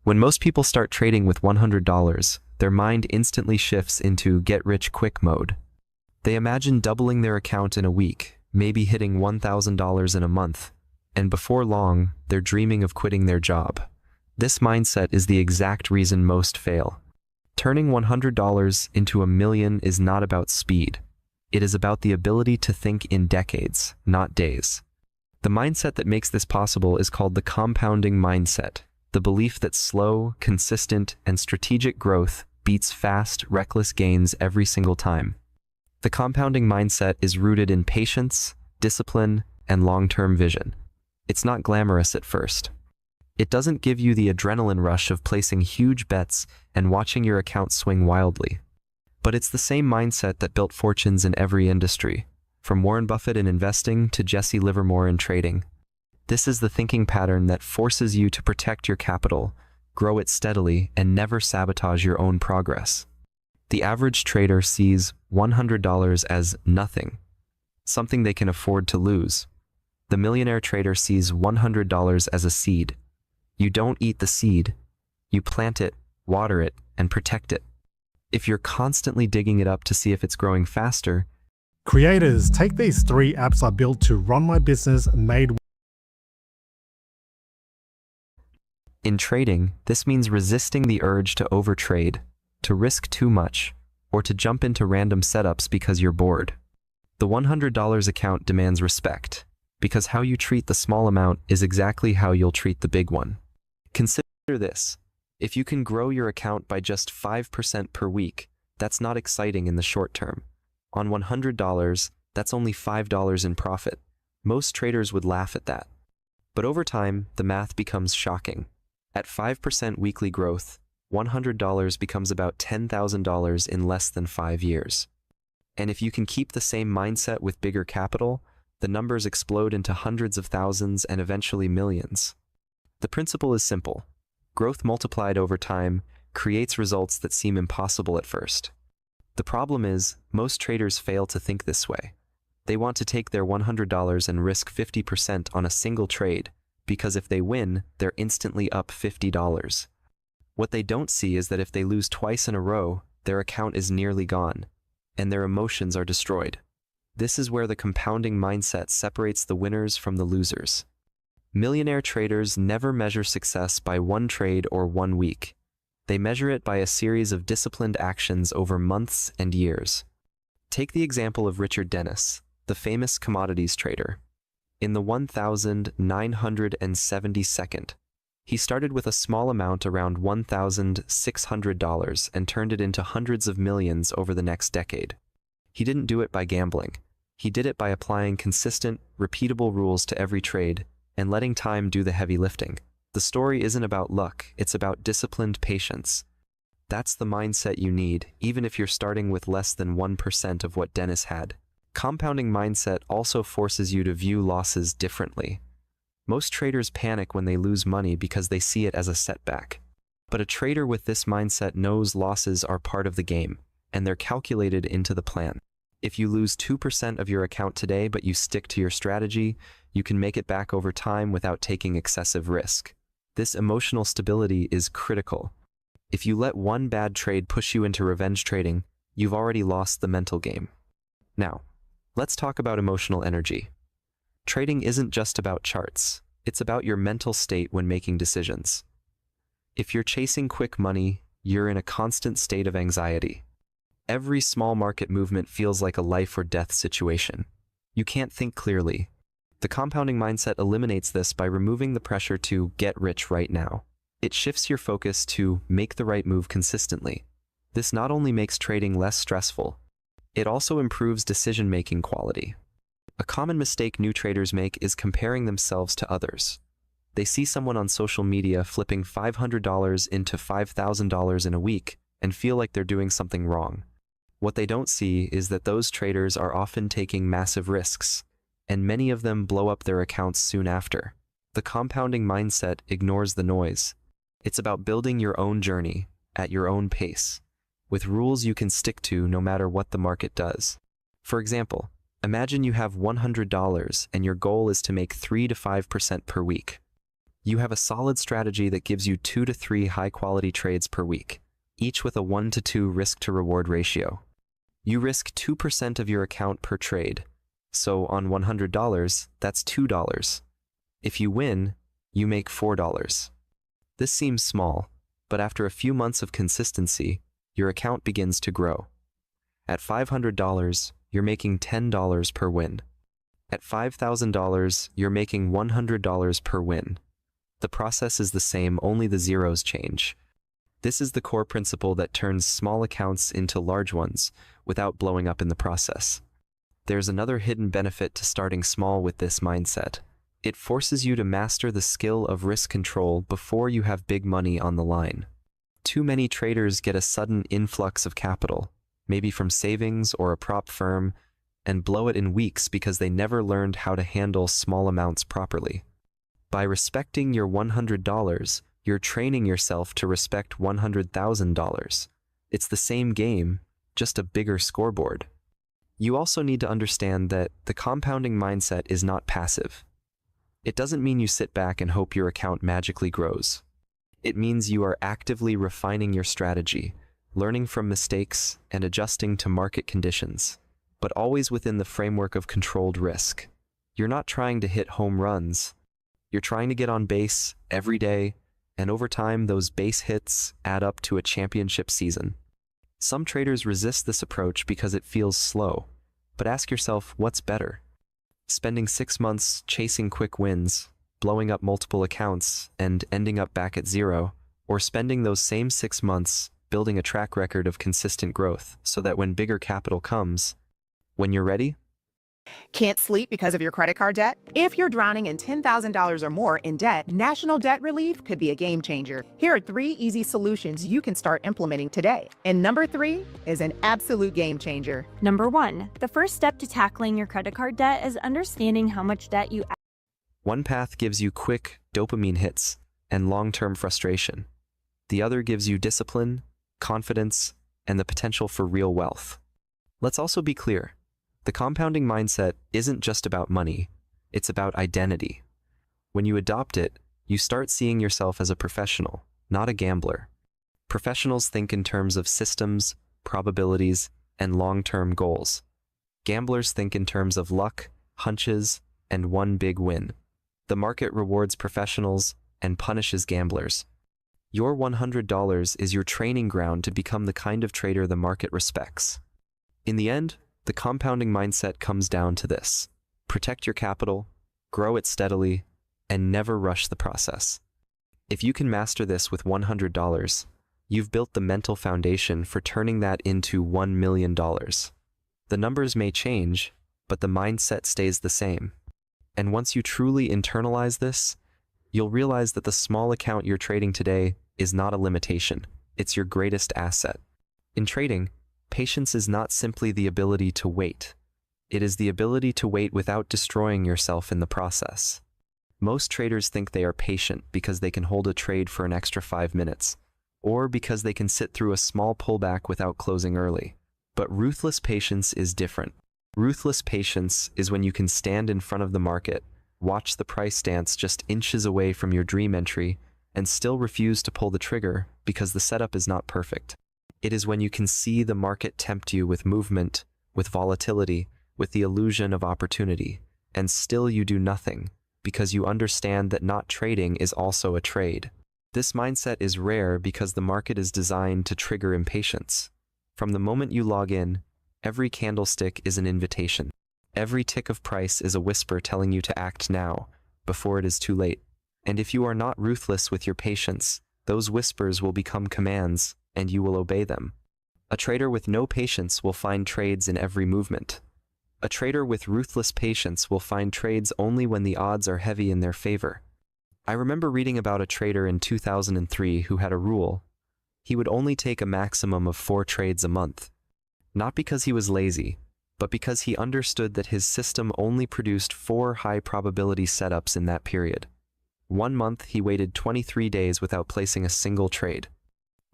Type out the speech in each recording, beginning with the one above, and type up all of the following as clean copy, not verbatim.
When most people start trading with $100, their mind instantly shifts into get-rich-quick mode. They imagine doubling their account in a week, maybe hitting $1,000 in a month, and before long, they're dreaming of quitting their job. This mindset is the exact reason most fail. Turning $100 into $1 million is not about speed. It is about the ability to think in decades, not days. The mindset that makes this possible is called the compounding mindset, the belief that slow, consistent, and strategic growth beats fast, reckless gains every single time. The compounding mindset is rooted in patience, discipline, and long-term vision. It's not glamorous at first. It doesn't give you the adrenaline rush of placing huge bets and watching your account swing wildly. But it's the same mindset that built fortunes in every industry, from Warren Buffett in investing to Jesse Livermore in trading. This is the thinking pattern that forces you to protect your capital, grow it steadily, and never sabotage your own progress. The average trader sees $100 as nothing, something they can afford to lose. The millionaire trader sees $100 as a seed. You don't eat the seed. You plant it, water it, and protect it. If you're constantly digging it up to see if it's growing faster, creators, take these 3 apps I built to run my business made. In trading, this means resisting the urge to overtrade, to risk too much, or to jump into random setups because you're bored. The $100 account demands respect, because how you treat the small amount is exactly how you'll treat the big one. Consider this. If you can grow your account by just 5% per week, that's not exciting in the short term. On $100, that's only $5 in profit. Most traders would laugh at that. But over time, the math becomes shocking. At 5% weekly growth, $100 becomes about $10,000 in less than 5 years. And if you can keep the same mindset with bigger capital, the numbers explode into hundreds of thousands and eventually millions. The principle is simple. Growth multiplied over time creates results that seem impossible at first. The problem is, most traders fail to think this way. They want to take their $100 and risk 50% on a single trade, because if they win, they're instantly up $50. What they don't see is that if they lose twice in a row, their account is nearly gone, and their emotions are destroyed. This is where the compounding mindset separates the winners from the losers. Millionaire traders never measure success by one trade or 1 week. They measure it by a series of disciplined actions over months and years. Take the example of Richard Dennis, the famous commodities trader. In the 1972nd, he started with a small amount around $1,600 and turned it into hundreds of millions over the next decade. He didn't do it by gambling. He did it by applying consistent, repeatable rules to every trade and letting time do the heavy lifting. The story isn't about luck, it's about disciplined patience. That's the mindset you need, even if you're starting with less than 1% of what Dennis had. Compounding mindset also forces you to view losses differently. Most traders panic when they lose money because they see it as a setback. But a trader with this mindset knows losses are part of the game, and they're calculated into the plan. If you lose 2% of your account today but you stick to your strategy, you can make it back over time without taking excessive risk. This emotional stability is critical. If you let one bad trade push you into revenge trading, you've already lost the mental game. Now, let's talk about emotional energy. Trading isn't just about charts. It's about your mental state when making decisions. If you're chasing quick money, you're in a constant state of anxiety. Every small market movement feels like a life or death situation. You can't think clearly. The compounding mindset eliminates this by removing the pressure to get rich right now. It shifts your focus to make the right move consistently. This not only makes trading less stressful, it also improves decision-making quality. A common mistake new traders make is comparing themselves to others. They see someone on social media flipping $500 into $5,000 in a week and feel like they're doing something wrong. What they don't see is that those traders are often taking massive risks, and many of them blow up their accounts soon after. The compounding mindset ignores the noise. It's about building your own journey, at your own pace, with rules you can stick to no matter what the market does. For example, imagine you have $100 and your goal is to make 3 to 5% per week. You have a solid strategy that gives you 2 to 3 high-quality trades per week, each with a 1 to 2 risk-to-reward ratio. You risk 2% of your account per trade, so on $100, that's $2. If you win, you make $4. This seems small, but after a few months of consistency, your account begins to grow. At $500, you're making $10 per win. At $5,000, you're making $100 per win. The process is the same, only the zeros change. This is the core principle that turns small accounts into large ones without blowing up in the process. There's another hidden benefit to starting small with this mindset. It forces you to master the skill of risk control before you have big money on the line. Too many traders get a sudden influx of capital, maybe from savings or a prop firm, and blow it in weeks because they never learned how to handle small amounts properly. By respecting your $100, you're training yourself to respect $100,000. It's the same game, just a bigger scoreboard. You also need to understand that the compounding mindset is not passive. It doesn't mean you sit back and hope your account magically grows. It means you are actively refining your strategy, learning from mistakes, and adjusting to market conditions, but always within the framework of controlled risk. You're not trying to hit home runs. You're trying to get on base every day, and over time, those base hits add up to a championship season. Some traders resist this approach because it feels slow, but ask yourself, what's better? Spending 6 months chasing quick wins, blowing up multiple accounts, and ending up back at zero, or spending those same 6 months building a track record of consistent growth so that when bigger capital comes, when you're ready? Can't sleep because of your credit card debt? If you're drowning in $10,000 or more in debt, National Debt Relief could be a game changer. Here are 3 easy solutions you can start implementing today. And number 3 is an absolute game changer. Number 1, the first step to tackling your credit card debt is understanding how much debt you One path gives you quick dopamine hits and long-term frustration. The other gives you discipline, confidence, and the potential for real wealth. Let's also be clear. The compounding mindset isn't just about money, it's about identity. When you adopt it, you start seeing yourself as a professional, not a gambler. Professionals think in terms of systems, probabilities, and long-term goals. Gamblers think in terms of luck, hunches, and one big win. The market rewards professionals and punishes gamblers. Your $100 is your training ground to become the kind of trader the market respects. In the end, the compounding mindset comes down to this: protect your capital, grow it steadily, and never rush the process. If you can master this with $100, you've built the mental foundation for turning that into $1 million. The numbers may change, but the mindset stays the same. And once you truly internalize this, you'll realize that the small account you're trading today is not a limitation, it's your greatest asset. In trading, patience is not simply the ability to wait. It is the ability to wait without destroying yourself in the process. Most traders think they are patient because they can hold a trade for an extra 5 minutes, or because they can sit through a small pullback without closing early. But ruthless patience is different. Ruthless patience is when you can stand in front of the market, watch the price dance just inches away from your dream entry, and still refuse to pull the trigger because the setup is not perfect. It is when you can see the market tempt you with movement, with volatility, with the illusion of opportunity, and still you do nothing because you understand that not trading is also a trade. This mindset is rare because the market is designed to trigger impatience. From the moment you log in, every candlestick is an invitation. Every tick of price is a whisper telling you to act now, before it is too late. And if you are not ruthless with your patience, those whispers will become commands, and you will obey them. A trader with no patience will find trades in every movement. A trader with ruthless patience will find trades only when the odds are heavy in their favor. I remember reading about a trader in 2003 who had a rule. He would only take a maximum of 4 trades a month. Not because he was lazy, but because he understood that his system only produced 4 high-probability setups in that period. One month, he waited 23 days without placing a single trade.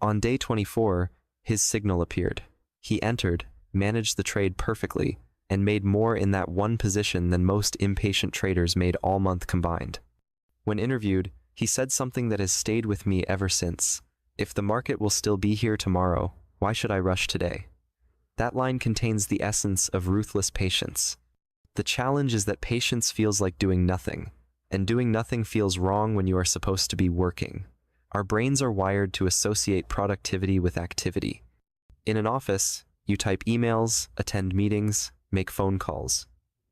On day 24, his signal appeared. He entered, managed the trade perfectly, and made more in that one position than most impatient traders made all month combined. When interviewed, He said something that has stayed with me ever since. If the market will still be here tomorrow, why should I rush today? That line contains the essence of ruthless patience. The challenge is that patience feels like doing nothing, and doing nothing feels wrong when you are supposed to be working. Our brains are wired to associate productivity with activity. In an office, you type emails, attend meetings, make phone calls.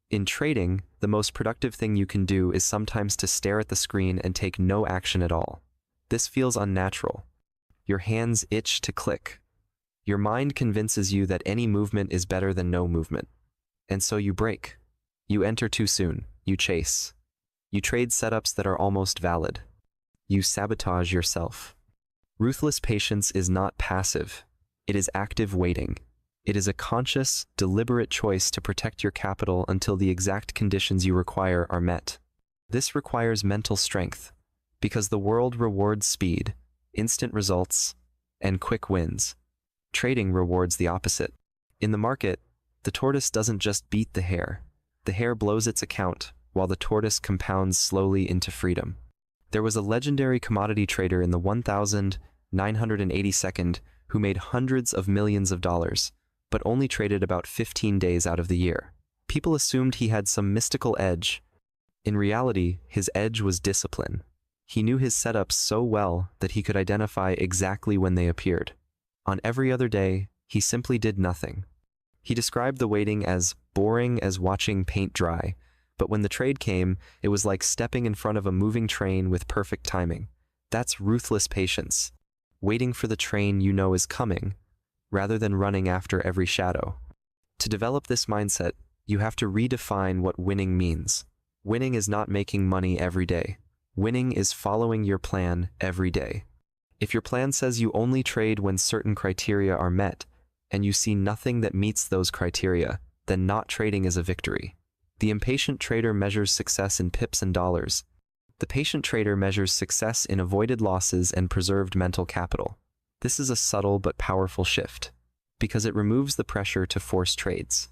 In trading, the most productive thing you can do is sometimes to stare at the screen and take no action at all. This feels unnatural. Your hands itch to click. Your mind convinces you that any movement is better than no movement. And so you break. You enter too soon. You chase. You trade setups that are almost valid. You sabotage yourself. Ruthless patience is not passive. It is active waiting. It is a conscious, deliberate choice to protect your capital until the exact conditions you require are met. This requires mental strength, because the world rewards speed, instant results, and quick wins. Trading rewards the opposite. In the market, the tortoise doesn't just beat the hare. The hare blows its account, while the tortoise compounds slowly into freedom. There was a legendary commodity trader in the 1982nd who made hundreds of millions of dollars, but only traded about 15 days out of the year. People assumed he had some mystical edge. In reality, his edge was discipline. He knew his setups so well that he could identify exactly when they appeared. On every other day, he simply did nothing. He described the waiting as boring as watching paint dry, but when the trade came, it was like stepping in front of a moving train with perfect timing. That's ruthless patience, waiting for the train you know is coming, rather than running after every shadow. To develop this mindset, you have to redefine what winning means. Winning is not making money every day. Winning is following your plan every day. If your plan says you only trade when certain criteria are met, and you see nothing that meets those criteria, then not trading is a victory. The impatient trader measures success in pips and dollars. The patient trader measures success in avoided losses and preserved mental capital. This is a subtle but powerful shift, because it removes the pressure to force trades.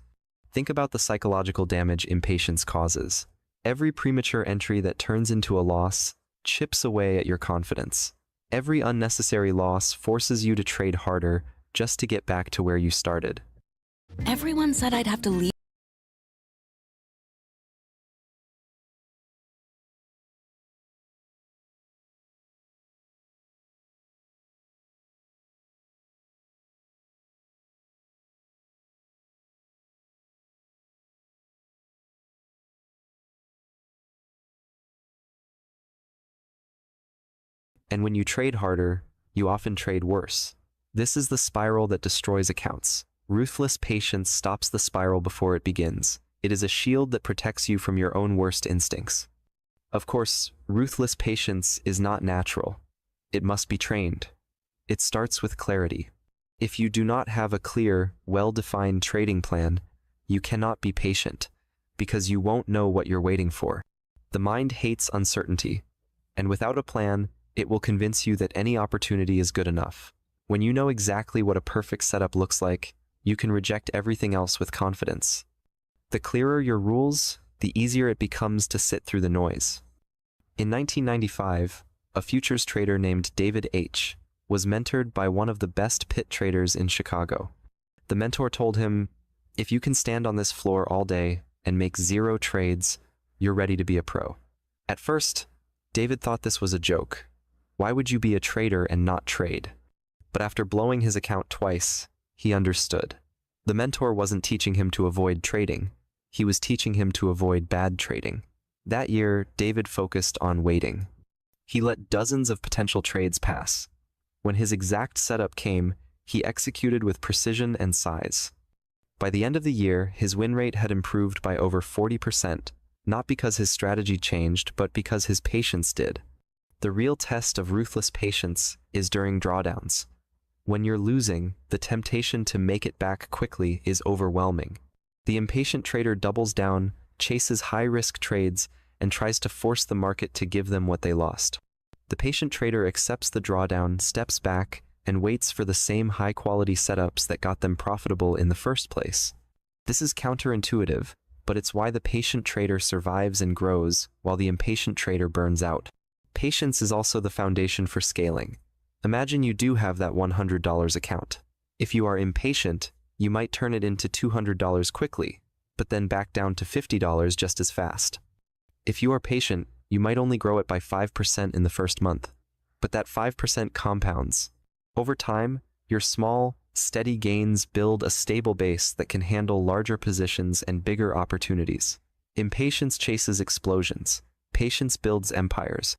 Think about the psychological damage impatience causes. Every premature entry that turns into a loss chips away at your confidence. Every unnecessary loss forces you to trade harder just to get back to where you started. Everyone said I'd have to leave. And when you trade harder, you often trade worse. This is the spiral that destroys accounts. Ruthless patience stops the spiral before it begins. It is a shield that protects you from your own worst instincts. Of course, ruthless patience is not natural. It must be trained. It starts with clarity. If you do not have a clear, well-defined trading plan, you cannot be patient, because you won't know what you're waiting for. The mind hates uncertainty, and without a plan, it will convince you that any opportunity is good enough. When you know exactly what a perfect setup looks like, you can reject everything else with confidence. The clearer your rules, the easier it becomes to sit through the noise. In 1995, a futures trader named David H. was mentored by one of the best pit traders in Chicago. The mentor told him, "If you can stand on this floor all day and make 0 trades, you're ready to be a pro." At first, David thought this was a joke. Why would you be a trader and not trade? But after blowing his account twice, he understood. The mentor wasn't teaching him to avoid trading. He was teaching him to avoid bad trading. That year, David focused on waiting. He let dozens of potential trades pass. When his exact setup came, he executed with precision and size. By the end of the year, his win rate had improved by over 40%, not because his strategy changed, but because his patience did. The real test of ruthless patience is during drawdowns. When you're losing, the temptation to make it back quickly is overwhelming. The impatient trader doubles down, chases high-risk trades, and tries to force the market to give them what they lost. The patient trader accepts the drawdown, steps back, and waits for the same high-quality setups that got them profitable in the first place. This is counterintuitive, but it's why the patient trader survives and grows while the impatient trader burns out. Patience is also the foundation for scaling. Imagine you do have that $100 account. If you are impatient, you might turn it into $200 quickly, but then back down to $50 just as fast. If you are patient, you might only grow it by 5% in the first month, but that 5% compounds. Over time, your small, steady gains build a stable base that can handle larger positions and bigger opportunities. Impatience chases explosions. Patience builds empires.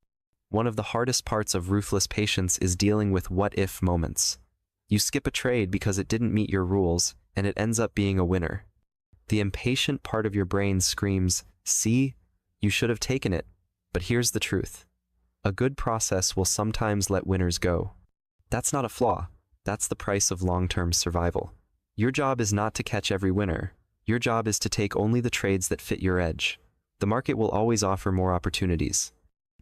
One of the hardest parts of ruthless patience is dealing with what-if moments. You skip a trade because it didn't meet your rules, and it ends up being a winner. The impatient part of your brain screams, "See, you should have taken it." But here's the truth. A good process will sometimes let winners go. That's not a flaw. That's the price of long-term survival. Your job is not to catch every winner. Your job is to take only the trades that fit your edge. The market will always offer more opportunities.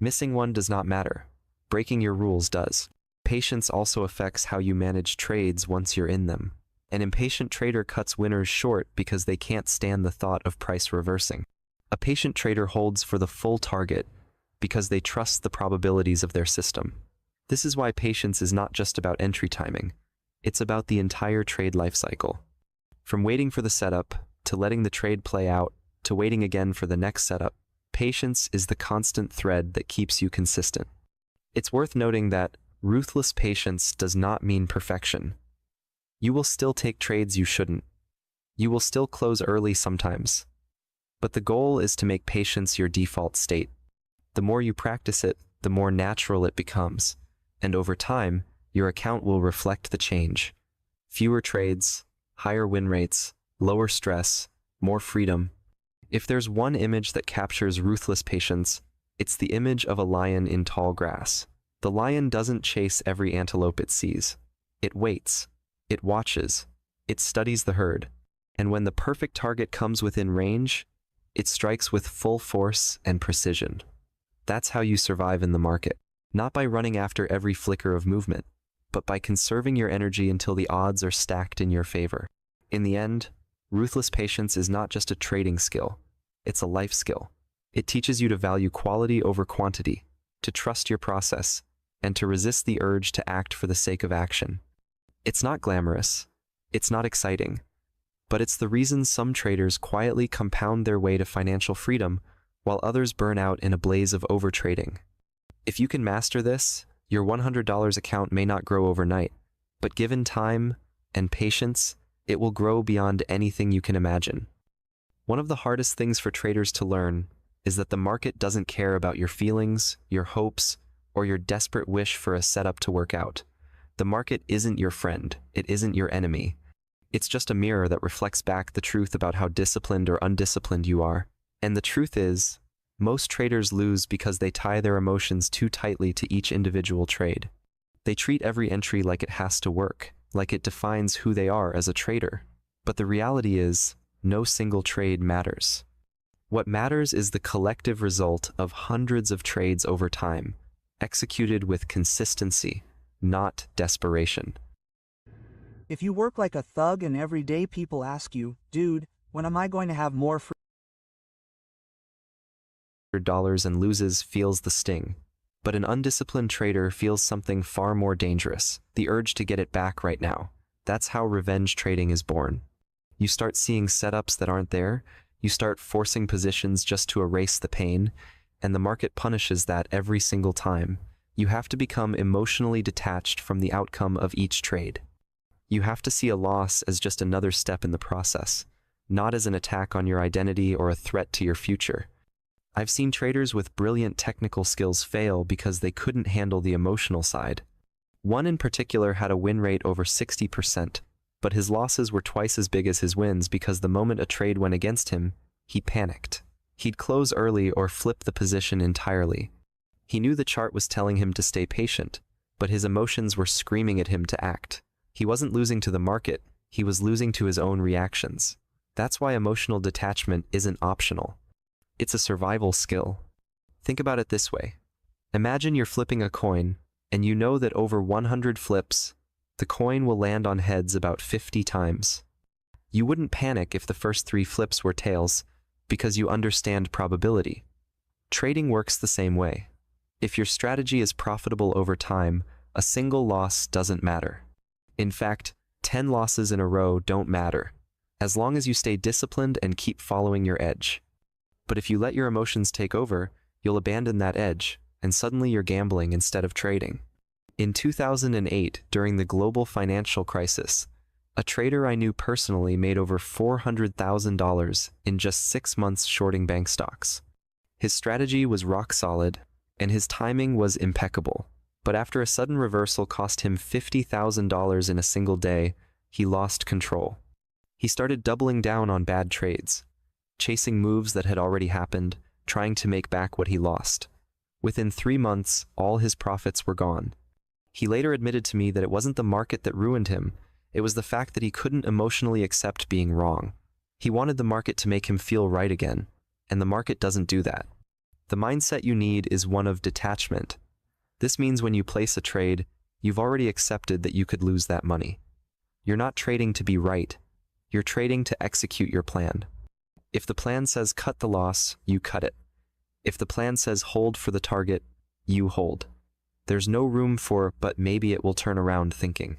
Missing one does not matter. Breaking your rules does. Patience also affects how you manage trades once you're in them. An impatient trader cuts winners short because they can't stand the thought of price reversing. A patient trader holds for the full target because they trust the probabilities of their system. This is why patience is not just about entry timing. It's about the entire trade lifecycle. From waiting for the setup, to letting the trade play out, to waiting again for the next setup, patience is the constant thread that keeps you consistent. It's worth noting that ruthless patience does not mean perfection. You will still take trades you shouldn't. You will still close early sometimes. But the goal is to make patience your default state. The more you practice it, the more natural it becomes. And over time, your account will reflect the change. Fewer trades, higher win rates, lower stress, more freedom. If there's one image that captures ruthless patience, it's the image of a lion in tall grass. The lion doesn't chase every antelope it sees. It waits. It watches. It studies the herd. And when the perfect target comes within range, it strikes with full force and precision. That's how you survive in the market. Not by running after every flicker of movement, but by conserving your energy until the odds are stacked in your favor. In the end, ruthless patience is not just a trading skill, it's a life skill. It teaches you to value quality over quantity, to trust your process, and to resist the urge to act for the sake of action. It's not glamorous, it's not exciting, but it's the reason some traders quietly compound their way to financial freedom while others burn out in a blaze of overtrading. If you can master this, your $100 account may not grow overnight, but given time and patience, it will grow beyond anything you can imagine. One of the hardest things for traders to learn is that the market doesn't care about your feelings, your hopes, or your desperate wish for a setup to work out. The market isn't your friend, it isn't your enemy. It's just a mirror that reflects back the truth about how disciplined or undisciplined you are. And the truth is, most traders lose because they tie their emotions too tightly to each individual trade. They treat every entry like it has to work, like it defines who they are as a trader. But the reality is, no single trade matters. What matters is the collective result of hundreds of trades over time, executed with consistency, not desperation. If you work like a thug and every day people ask you, "Dude, when am I going to have more free dollars and loses feels the sting. But an undisciplined trader feels something far more dangerous, the urge to get it back right now. That's how revenge trading is born. You start seeing setups that aren't there, you start forcing positions just to erase the pain, and the market punishes that every single time. You have to become emotionally detached from the outcome of each trade. You have to see a loss as just another step in the process, not as an attack on your identity or a threat to your future. I've seen traders with brilliant technical skills fail because they couldn't handle the emotional side. One in particular had a win rate over 60%, but his losses were twice as big as his wins because the moment a trade went against him, he panicked. He'd close early or flip the position entirely. He knew the chart was telling him to stay patient, but his emotions were screaming at him to act. He wasn't losing to the market, he was losing to his own reactions. That's why emotional detachment isn't optional. It's a survival skill. Think about it this way. Imagine you're flipping a coin, and you know that over 100 flips, the coin will land on heads about 50 times. You wouldn't panic if the first 3 flips were tails, because you understand probability. Trading works the same way. If your strategy is profitable over time, a single loss doesn't matter. In fact, 10 losses in a row don't matter, as long as you stay disciplined and keep following your edge. But if you let your emotions take over, you'll abandon that edge, and suddenly you're gambling instead of trading. In 2008, during the global financial crisis, a trader I knew personally made over $400,000 in just 6 months shorting bank stocks. His strategy was rock solid, and his timing was impeccable. But after a sudden reversal cost him $50,000 in a single day, he lost control. He started doubling down on bad trades, chasing moves that had already happened, trying to make back what he lost. Within 3 months, all his profits were gone. He later admitted to me that it wasn't the market that ruined him, it was the fact that he couldn't emotionally accept being wrong. He wanted the market to make him feel right again, and the market doesn't do that. The mindset you need is one of detachment. This means when you place a trade, you've already accepted that you could lose that money. You're not trading to be right. You're trading to execute your plan. If the plan says cut the loss, you cut it. If the plan says hold for the target, you hold. There's no room for, but maybe it will turn around thinking.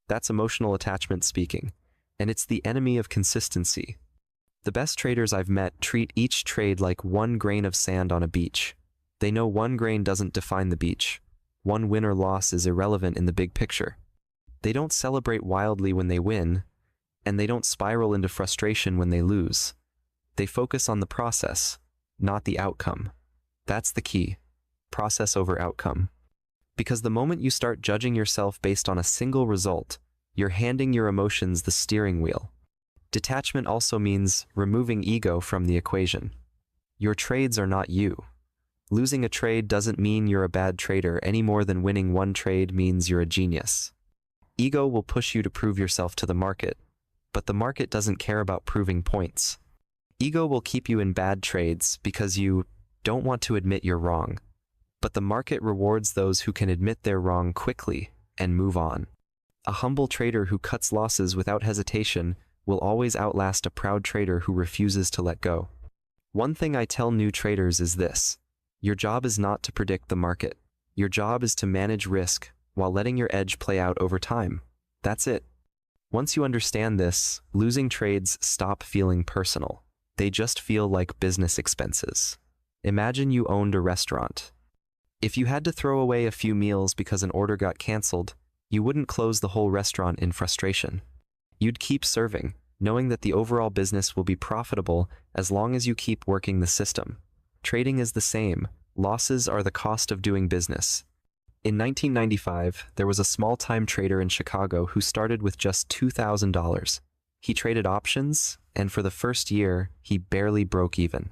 That's emotional attachment speaking, and it's the enemy of consistency. The best traders I've met treat each trade like one grain of sand on a beach. They know one grain doesn't define the beach. One win or loss is irrelevant in the big picture. They don't celebrate wildly when they win, and they don't spiral into frustration when they lose. They focus on the process, not the outcome. That's the key. Process over outcome. Because the moment you start judging yourself based on a single result, you're handing your emotions the steering wheel. Detachment also means removing ego from the equation. Your trades are not you. Losing a trade doesn't mean you're a bad trader any more than winning one trade means you're a genius. Ego will push you to prove yourself to the market, but the market doesn't care about proving points. Ego will keep you in bad trades because you don't want to admit you're wrong. But the market rewards those who can admit they're wrong quickly and move on. A humble trader who cuts losses without hesitation will always outlast a proud trader who refuses to let go. One thing I tell new traders is this: your job is not to predict the market. Your job is to manage risk while letting your edge play out over time. That's it. Once you understand this, losing trades stop feeling personal. They just feel like business expenses. Imagine you owned a restaurant. If you had to throw away a few meals because an order got canceled, you wouldn't close the whole restaurant in frustration. You'd keep serving, knowing that the overall business will be profitable as long as you keep working the system. Trading is the same. Losses are the cost of doing business. In 1995, there was a small-time trader in Chicago who started with just $2,000. He traded options, and for the first year, he barely broke even.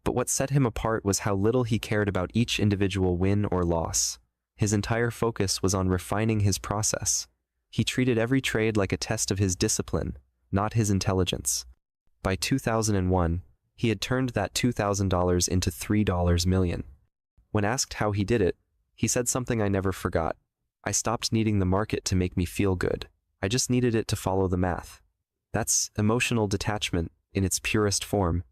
But what set him apart was how little he cared about each individual win or loss. His entire focus was on refining his process. He treated every trade like a test of his discipline, not his intelligence. By 2001, he had turned that $2,000 into $3 million. When asked how he did it, he said something I never forgot. I stopped needing the market to make me feel good. I just needed it to follow the math. That's emotional detachment in its purest form.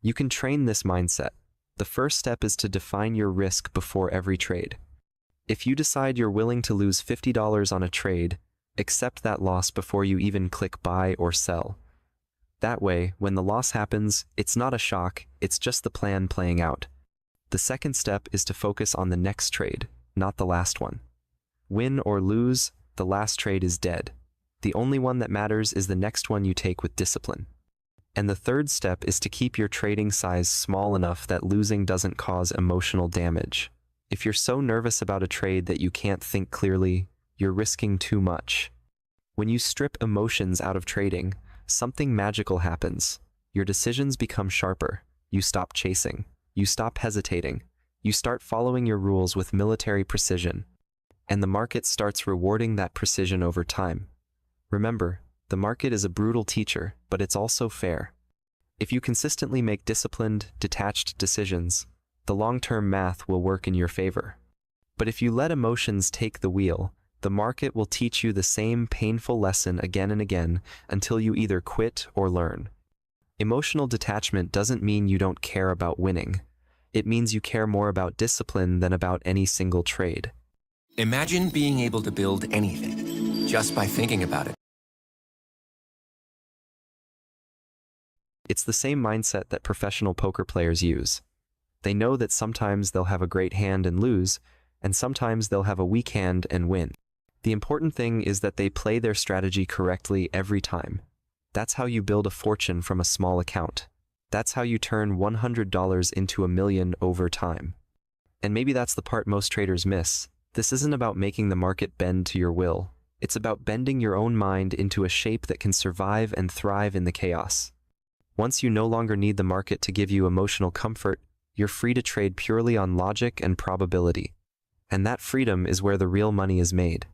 You can train this mindset. The first step is to define your risk before every trade. If you decide you're willing to lose $50 on a trade, accept that loss before you even click buy or sell. That way, when the loss happens, it's not a shock, it's just the plan playing out. The second step is to focus on the next trade, not the last one. Win or lose, the last trade is dead. The only one that matters is the next one you take with discipline. And the third step is to keep your trading size small enough that losing doesn't cause emotional damage. If you're so nervous about a trade that you can't think clearly, you're risking too much. When you strip emotions out of trading, something magical happens. Your decisions become sharper. You stop chasing. You stop hesitating. You start following your rules with military precision. And the market starts rewarding that precision over time. Remember, the market is a brutal teacher, but it's also fair. If you consistently make disciplined, detached decisions, the long-term math will work in your favor. But if you let emotions take the wheel, the market will teach you the same painful lesson again and again until you either quit or learn. Emotional detachment doesn't mean you don't care about winning. It means you care more about discipline than about any single trade. Imagine being able to build anything just by thinking about it. It's the same mindset that professional poker players use. They know that sometimes they'll have a great hand and lose, and sometimes they'll have a weak hand and win. The important thing is that they play their strategy correctly every time. That's how you build a fortune from a small account. That's how you turn $100 into $1 million over time. And maybe that's the part most traders miss. This isn't about making the market bend to your will. It's about bending your own mind into a shape that can survive and thrive in the chaos. Once you no longer need the market to give you emotional comfort, you're free to trade purely on logic and probability. And that freedom is where the real money is made.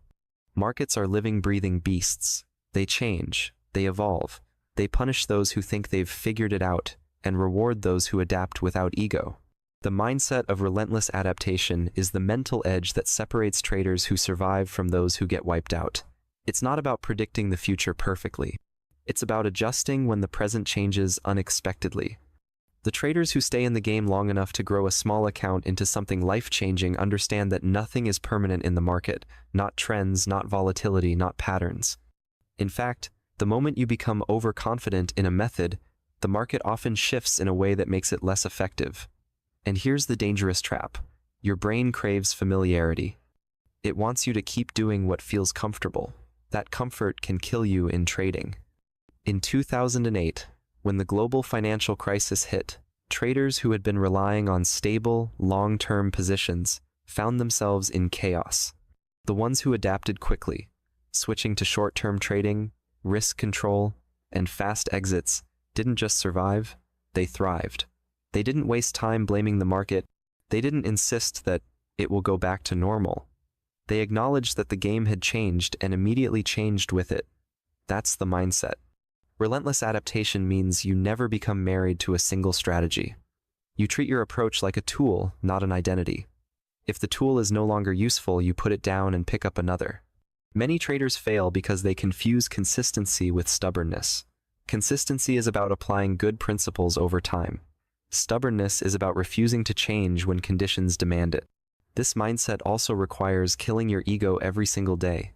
Markets are living, breathing beasts. They change, they evolve, they punish those who think they've figured it out, and reward those who adapt without ego. The mindset of relentless adaptation is the mental edge that separates traders who survive from those who get wiped out. It's not about predicting the future perfectly. It's about adjusting when the present changes unexpectedly. The traders who stay in the game long enough to grow a small account into something life-changing understand that nothing is permanent in the market, not trends, not volatility, not patterns. In fact, the moment you become overconfident in a method, the market often shifts in a way that makes it less effective. And here's the dangerous trap. Your brain craves familiarity. It wants you to keep doing what feels comfortable. That comfort can kill you in trading. In 2008, when the global financial crisis hit, traders who had been relying on stable, long-term positions found themselves in chaos. The ones who adapted quickly, switching to short-term trading, risk control, and fast exits, didn't just survive, they thrived. They didn't waste time blaming the market. They didn't insist that it will go back to normal. They acknowledged that the game had changed and immediately changed with it. That's the mindset. Relentless adaptation means you never become married to a single strategy. You treat your approach like a tool, not an identity. If the tool is no longer useful, you put it down and pick up another. Many traders fail because they confuse consistency with stubbornness. Consistency is about applying good principles over time. Stubbornness is about refusing to change when conditions demand it. This mindset also requires killing your ego every single day.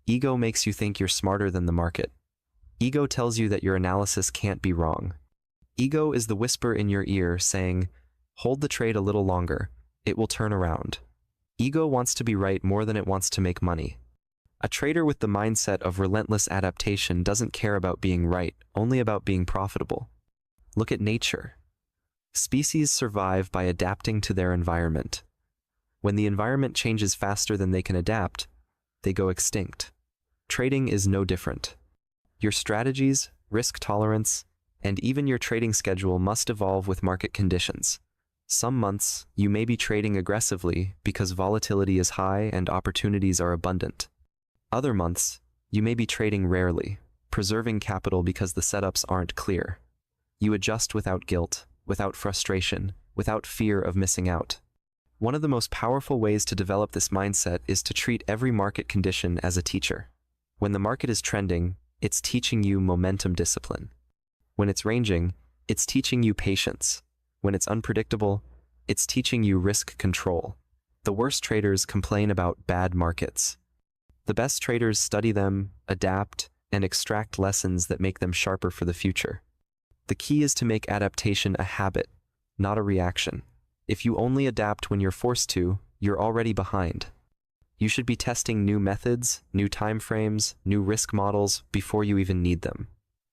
Ego makes you think you're smarter than the market. Ego tells you that your analysis can't be wrong. Ego is the whisper in your ear saying, hold the trade a little longer, it will turn around. Ego wants to be right more than it wants to make money. A trader with the mindset of relentless adaptation doesn't care about being right, only about being profitable. Look at nature. Species survive by adapting to their environment. When the environment changes faster than they can adapt, they go extinct. Trading is no different. Your strategies, risk tolerance, and even your trading schedule must evolve with market conditions. Some months, you may be trading aggressively because volatility is high and opportunities are abundant. Other months, you may be trading rarely, preserving capital because the setups aren't clear. You adjust without guilt, without frustration, without fear of missing out. One of the most powerful ways to develop this mindset is to treat every market condition as a teacher. When the market is trending, it's teaching you momentum discipline. When it's ranging, it's teaching you patience. When it's unpredictable, it's teaching you risk control. The worst traders complain about bad markets. The best traders study them, adapt, and extract lessons that make them sharper for the future. The key is to make adaptation a habit, not a reaction. If you only adapt when you're forced to, you're already behind. You should be testing new methods, new time frames, new risk models before you even need them.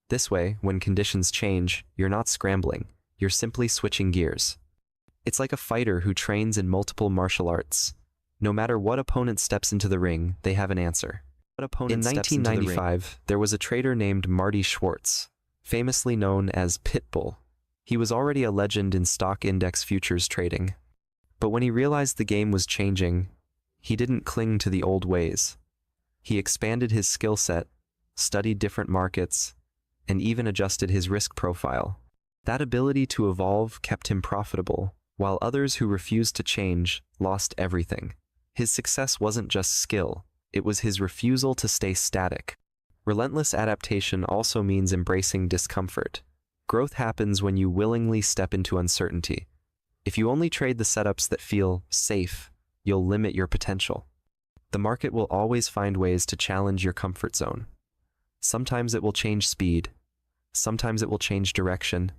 This way, when conditions change, you're not scrambling, you're simply switching gears. It's like a fighter who trains in multiple martial arts. No matter what opponent steps into the ring, they have an answer. In 1995, there was a trader named Marty Schwartz, famously known as Pitbull. He was already a legend in stock index futures trading. But when he realized the game was changing, he didn't cling to the old ways. He expanded his skill set, studied different markets, and even adjusted his risk profile. That ability to evolve kept him profitable, while others who refused to change lost everything. His success wasn't just skill, it was his refusal to stay static. Relentless adaptation also means embracing discomfort. Growth happens when you willingly step into uncertainty. If you only trade the setups that feel safe, you'll limit your potential. The market will always find ways to challenge your comfort zone. Sometimes it will change speed. Sometimes it will change direction.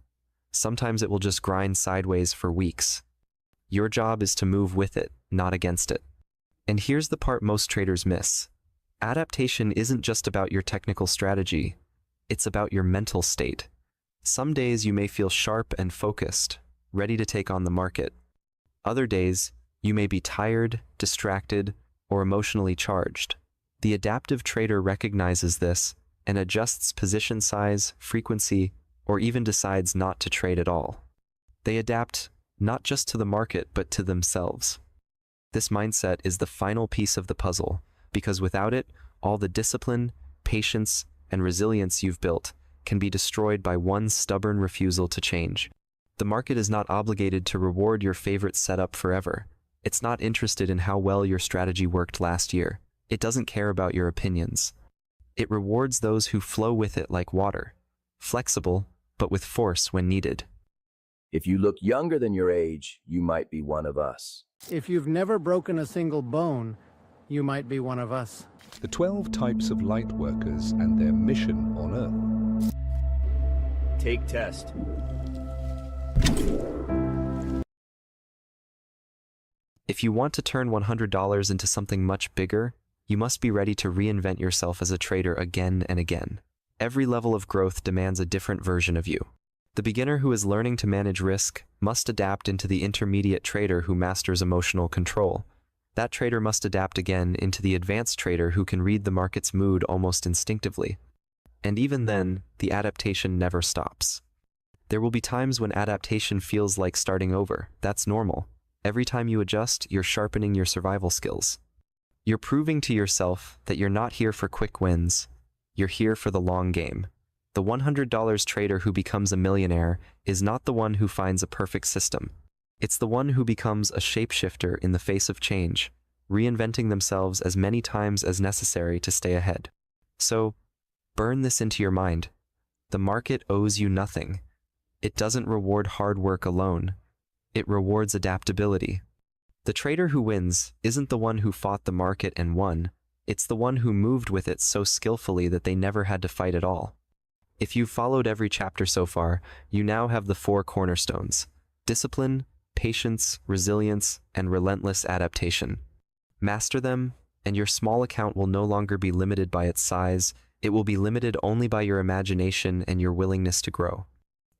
Sometimes it will just grind sideways for weeks. Your job is to move with it, not against it. And here's the part most traders miss. Adaptation isn't just about your technical strategy. It's about your mental state. Some days you may feel sharp and focused, ready to take on the market. Other days, you may be tired, distracted, or emotionally charged. The adaptive trader recognizes this and adjusts position size, frequency, or even decides not to trade at all. They adapt not just to the market, but to themselves. This mindset is the final piece of the puzzle, because without it, all the discipline, patience, and resilience you've built can be destroyed by one stubborn refusal to change. The market is not obligated to reward your favorite setup forever. It's not interested in how well your strategy worked last year. It doesn't care about your opinions. It rewards those who flow with it like water, flexible, but with force when needed. If you look younger than your age, you might be one of us. If you've never broken a single bone, you might be one of us. The 12 types of light workers and their mission on Earth. Take test. If you want to turn $100 into something much bigger, you must be ready to reinvent yourself as a trader again and again. Every level of growth demands a different version of you. The beginner who is learning to manage risk must adapt into the intermediate trader who masters emotional control. That trader must adapt again into the advanced trader who can read the market's mood almost instinctively. And even then, the adaptation never stops. There will be times when adaptation feels like starting over. That's normal. Every time you adjust, you're sharpening your survival skills. You're proving to yourself that you're not here for quick wins. You're here for the long game. The $100 trader who becomes a millionaire is not the one who finds a perfect system. It's the one who becomes a shapeshifter in the face of change, reinventing themselves as many times as necessary to stay ahead. So, burn this into your mind. The market owes you nothing. It doesn't reward hard work alone. It rewards adaptability. The trader who wins isn't the one who fought the market and won. It's the one who moved with it so skillfully that they never had to fight at all. If you've followed every chapter so far, you now have the 4 cornerstones: discipline, patience, resilience, and relentless adaptation. Master them, and your small account will no longer be limited by its size. It will be limited only by your imagination and your willingness to grow.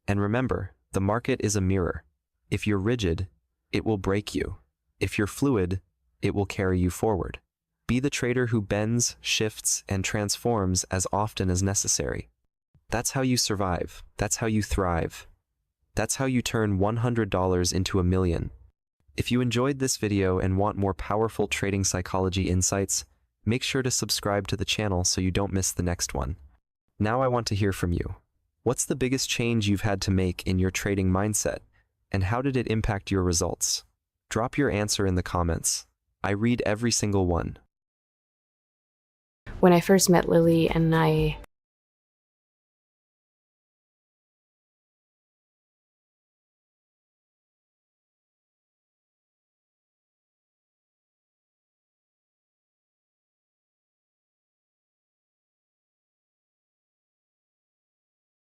And remember, the market is a mirror. If you're rigid, it will break you. If you're fluid, it will carry you forward. Be the trader who bends, shifts, and transforms as often as necessary. That's how you survive. That's how you thrive. That's how you turn $100 into $1 million. If you enjoyed this video and want more powerful trading psychology insights, make sure to subscribe to the channel so you don't miss the next one. Now I want to hear from you. What's the biggest change you've had to make in your trading mindset, and how did it impact your results? Drop your answer in the comments. I read every single one. When I first met Lily and I